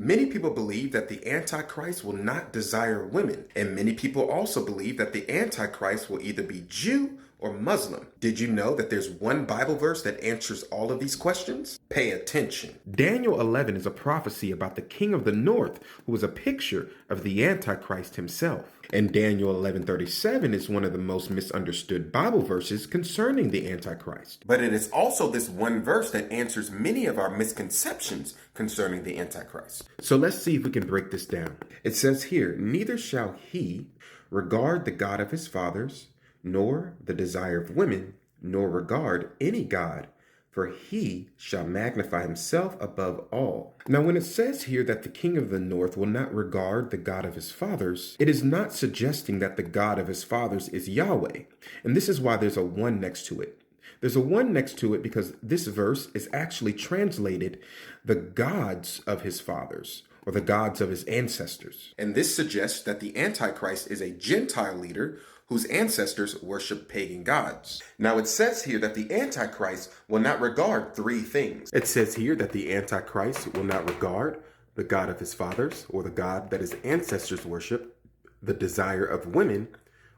Many people believe that the Antichrist will not desire women, and many people also believe that the Antichrist will either be Jew or Muslim. Did you know that there's one Bible verse that answers all of these questions? Pay attention. Daniel 11 is a prophecy about the king of the north, who is a picture of the Antichrist himself. And Daniel 11:37 is one of the most misunderstood Bible verses concerning the Antichrist. But it is also this one verse that answers many of our misconceptions concerning the Antichrist. So let's see if we can break this down. It says here, neither shall he regard the God of his fathers, nor the desire of women, nor regard any God, for he shall magnify himself above all. Now, when it says here that the king of the north will not regard the God of his fathers, it is not suggesting that the God of his fathers is Yahweh. And this is why there's a 1 next to it. There's a 1 next to it because this verse is actually translated the gods of his fathers, or the gods of his ancestors. And this suggests that the Antichrist is a Gentile leader whose ancestors worship pagan gods. Now it says here that the Antichrist will not regard 3 things. It says here that the Antichrist will not regard the God of his fathers, or the God that his ancestors worship, the desire of women,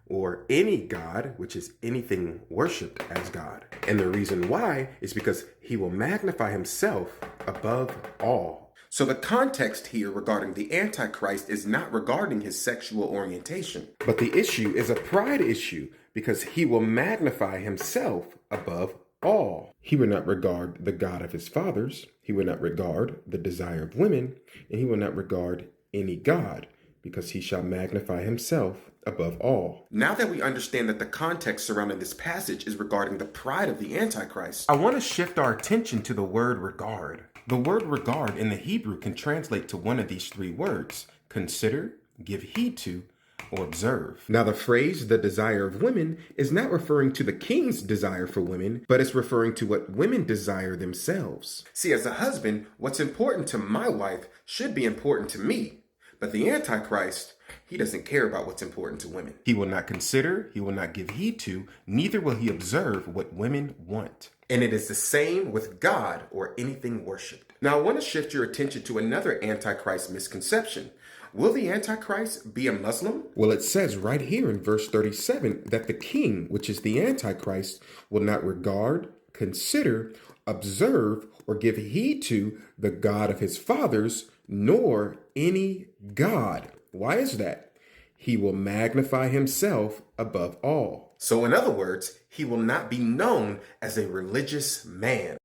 or any God, which is anything worshipped as God. And the reason why is because he will magnify himself above all. So the context here regarding the Antichrist is not regarding his sexual orientation, but the issue is a pride issue because he will magnify himself above all. He will not regard the God of his fathers, he will not regard the desire of women, and he will not regard any God, because he shall magnify himself above all. Now that we understand that the context surrounding this passage is regarding the pride of the Antichrist, I want to shift our attention to the word regard. The word regard in the Hebrew can translate to one of these 3 words: consider, give heed to, or observe. Now the phrase, the desire of women, is not referring to the king's desire for women, but it's referring to what women desire themselves. See, as a husband, what's important to my wife should be important to me. But the Antichrist, he doesn't care about what's important to women. He will not consider, he will not give heed to, neither will he observe what women want. And it is the same with God or anything worshipped. Now I want to shift your attention to another Antichrist misconception. Will the Antichrist be a Muslim? Well, it says right here in verse 37 that the king, which is the Antichrist, will not regard, consider, observe, or give heed to the God of his fathers, nor any God. Why is that? He will magnify himself above all. So in other words, he will not be known as a religious man.